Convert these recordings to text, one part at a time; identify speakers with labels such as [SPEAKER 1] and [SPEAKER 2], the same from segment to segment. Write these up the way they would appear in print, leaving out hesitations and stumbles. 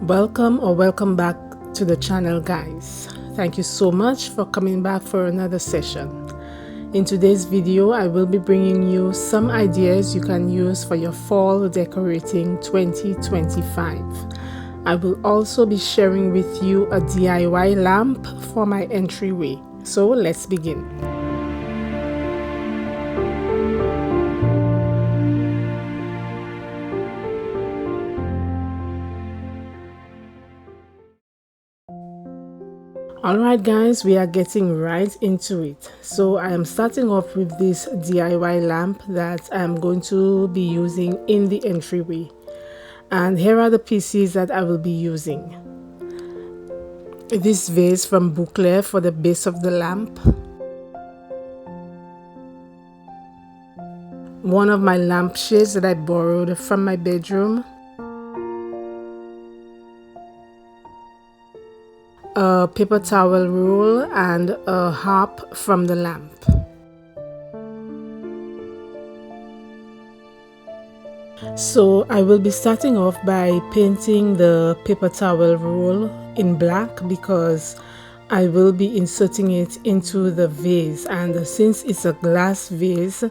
[SPEAKER 1] Welcome back to the channel, guys. Thank you so much for coming back for another session. In today's video, I will be bringing you some ideas you can use for your fall decorating 2025. I will also be sharing with you a DIY lamp for my entryway. So let's begin. Alright guys, we are getting right into it. So I am starting off with this DIY lamp that I'm going to be using in the entryway. And here are the pieces that I will be using. This vase from Boucle for the base of the lamp. One of my lampshades that I borrowed from my bedroom. A paper towel roll and a harp from the lamp. So I will be starting off by painting the paper towel roll in black because I will be inserting it into the vase, and since it's a glass vase,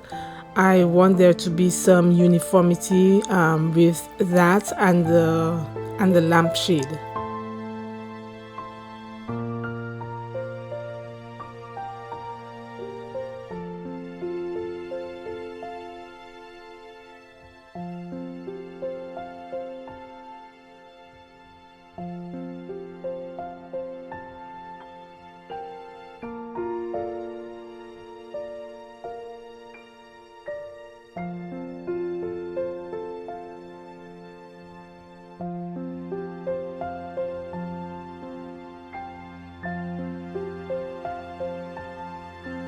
[SPEAKER 1] I want there to be some uniformity with that and the lampshade.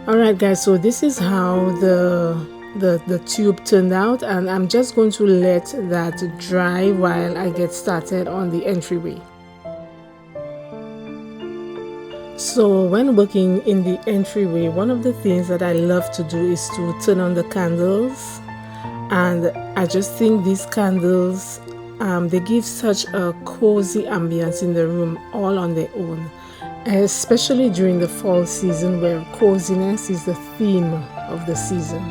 [SPEAKER 1] Alright guys, so this is how the tube turned out, and I'm just going to let that dry while I get started on the entryway. So when working in the entryway, one of the things that I love to do is to turn on the candles, and I just think these candles they give such a cozy ambience in the room all on their own. Especially during the fall season, where coziness is the theme of the season.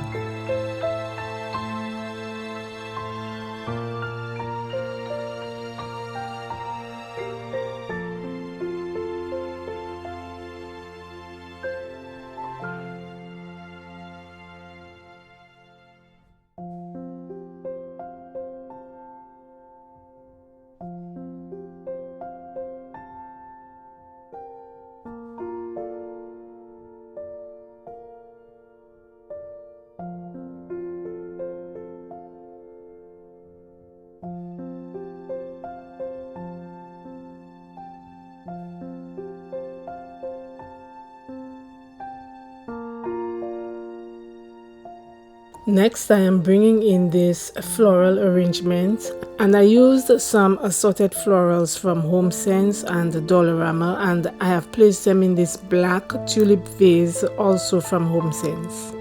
[SPEAKER 1] Next, I am bringing in this floral arrangement, and I used some assorted florals from Home Sense and Dollarama, and I have placed them in this black tulip vase also from Home Sense.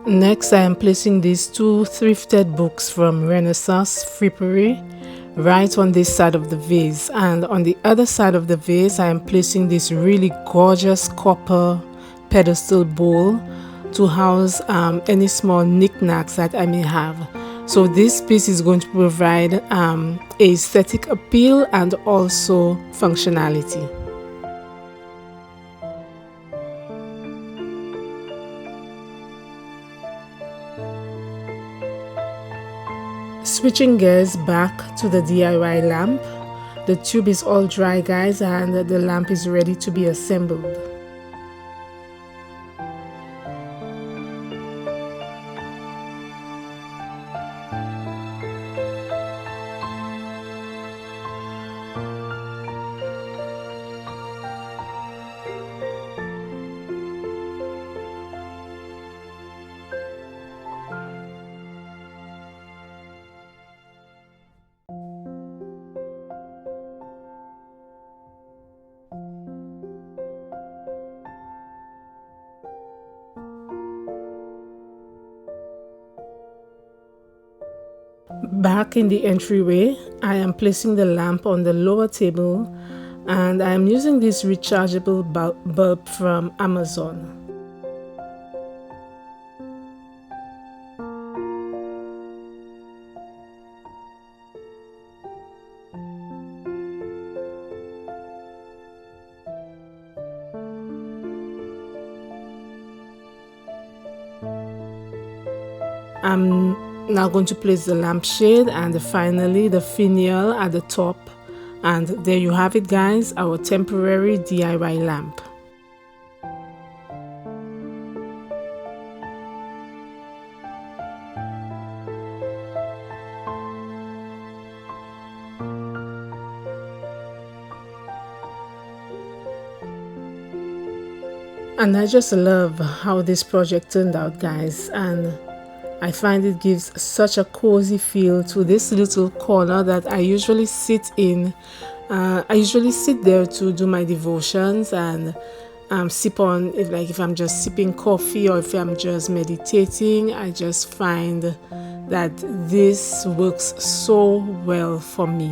[SPEAKER 1] Next, I am placing these two thrifted books from Renaissance Friperie right on this side of the vase, and on the other side of the vase I am placing this really gorgeous copper pedestal bowl to house any small knickknacks that I may have. So this piece is going to provide aesthetic appeal and also functionality. Switching gears back to the DIY lamp, the tube is all dry guys, and the lamp is ready to be assembled. Back in the entryway, I am placing the lamp on the lower table, and I am using this rechargeable bulb from Amazon. I'm now going to place the lampshade and finally the finial at the top, and there you have it guys, our temporary DIY lamp. And I just love how this project turned out guys, and I find it gives such a cozy feel to this little corner that I usually sit in. I usually sit there to do my devotions and sip on, if I'm just sipping coffee or if I'm just meditating. I just find that this works so well for me.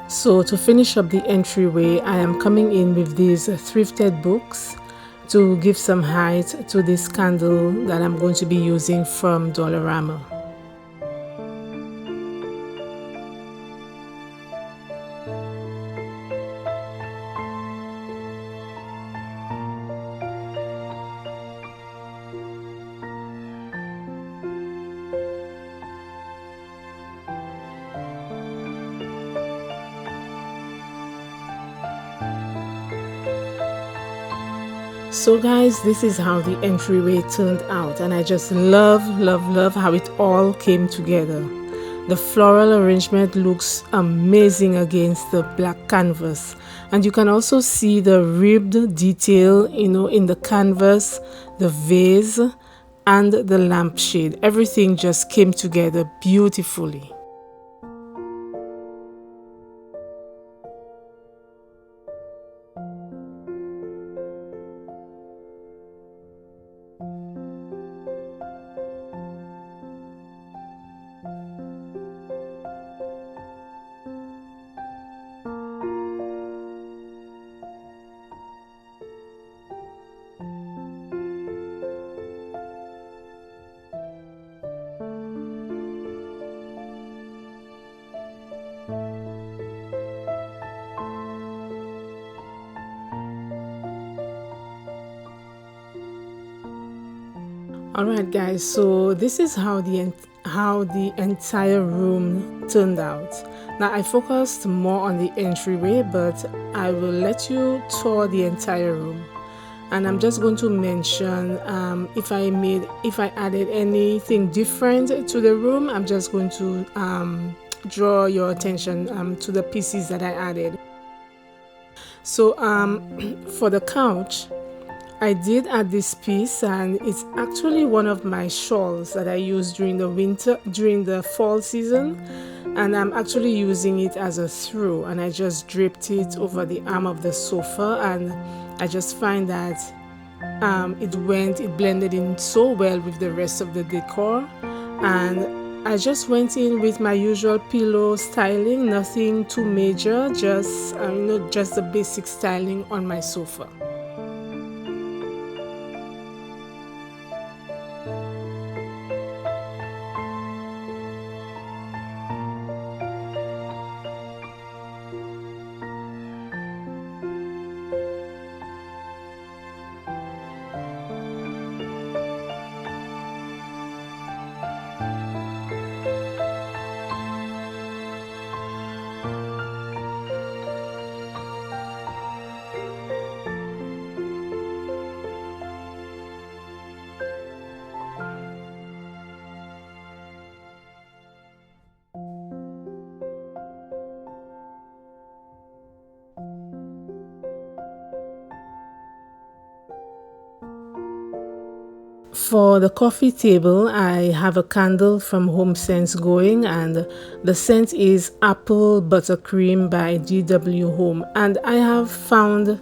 [SPEAKER 1] So to finish up the entryway, I am coming in with these thrifted books to give some height to this candle that I'm going to be using from Dollarama. So guys, this is how the entryway turned out, and I just love how it all came together. The floral arrangement looks amazing against the black canvas, and you can also see the ribbed detail, in the canvas, the vase and the lampshade. Everything just came together beautifully. Alright guys, so this is how the entire room turned out. Now I focused more on the entryway, but I will let you tour the entire room. And I'm just going to mention if I added anything different to the room. I'm just going to draw your attention to the pieces that I added. So for the couch, I did add this piece, and it's actually one of my shawls that I use during the fall season, and I'm actually using it as a throw, and I just draped it over the arm of the sofa, and I just find that it blended in so well with the rest of the decor. And I just went in with my usual pillow styling, nothing too major, just just the basic styling on my sofa. For the coffee table, I have a candle from HomeSense going, and the scent is Apple Buttercream by DW Home. And I have found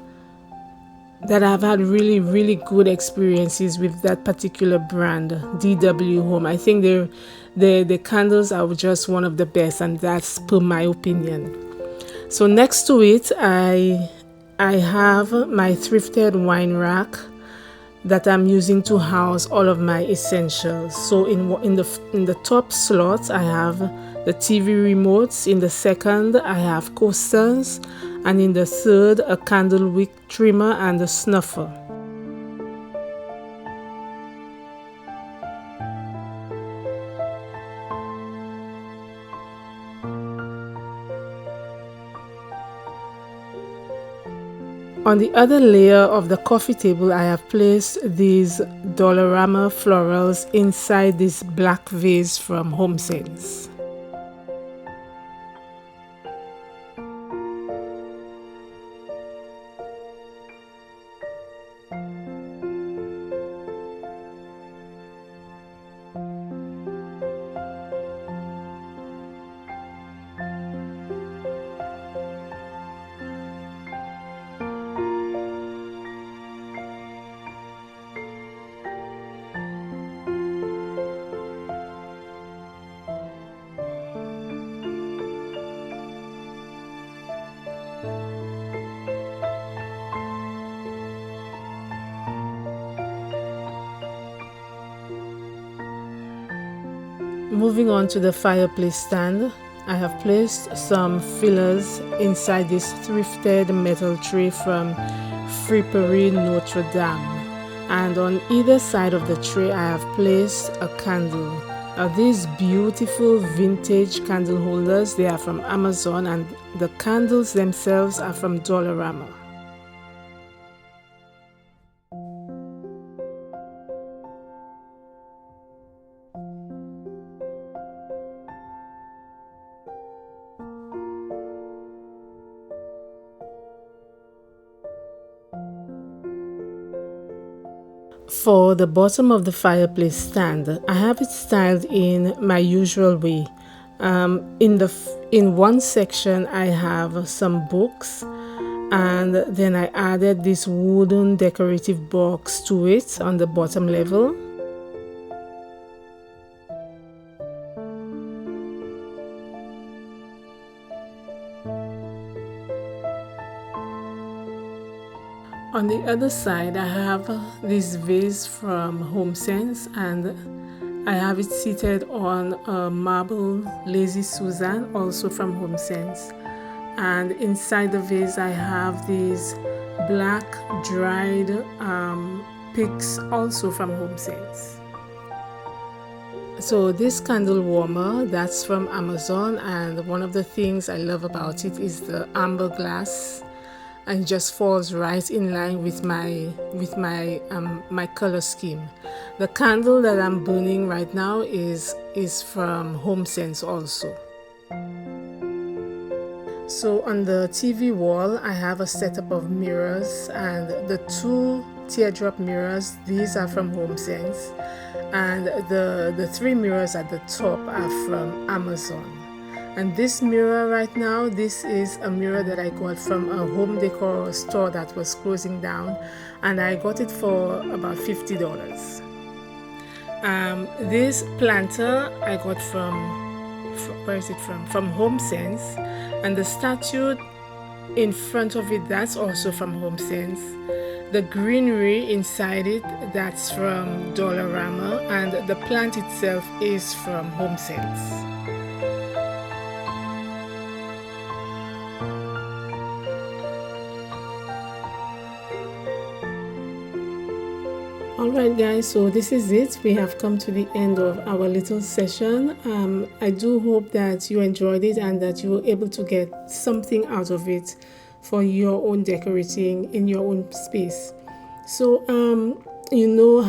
[SPEAKER 1] that I've had really good experiences with that particular brand, DW Home. I think the candles are just one of the best, and that's per my opinion. So next to it, I have my thrifted wine rack that I'm using to house all of my essentials. So in the top slot, I have the TV remotes. In the second, I have coasters, and in the third, a candle wick trimmer and a snuffer. On the other layer of the coffee table, I have placed these Dollarama florals inside this black vase from HomeSense. Moving on to the fireplace stand, I have placed some fillers inside this thrifted metal tray from Friperie Notre Dame, and on either side of the tray I have placed a candle. Now these beautiful vintage candle holders, they are from Amazon, and the candles themselves are from Dollarama. For the bottom of the fireplace stand, I have it styled in my usual way. In one section I have some books, and then I added this wooden decorative box to it on the bottom level. On the other side, I have this vase from HomeSense, and I have it seated on a marble Lazy Susan, also from HomeSense. And inside the vase, I have these black dried picks, also from HomeSense. So this candle warmer, that's from Amazon, and one of the things I love about it is the amber glass, and just falls right in line with my color scheme. The candle that I'm burning right now is from HomeSense also. So on the TV wall, I have a setup of mirrors, and the two teardrop mirrors, these are from HomeSense, and the three mirrors at the top are from Amazon. And this mirror right now, this is a mirror that I got from a home decor store that was closing down, and I got it for about $50. This planter I got from where is it from? From HomeSense, and the statue in front of it, that's also from HomeSense. The greenery inside it, that's from Dollarama, and the plant itself is from HomeSense. Alright guys, so this is it. We have come to the end of our little session. I do hope that you enjoyed it and that you were able to get something out of it for your own decorating in your own space. So you know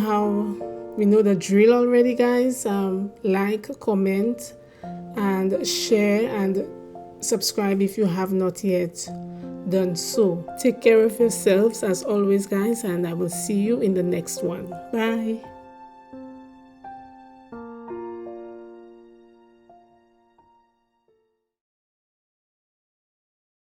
[SPEAKER 1] the drill already, guys. Like, comment, and share, and subscribe if you have not yet done so. Take care of yourselves as always, guys, and I will see you in the next one. Bye.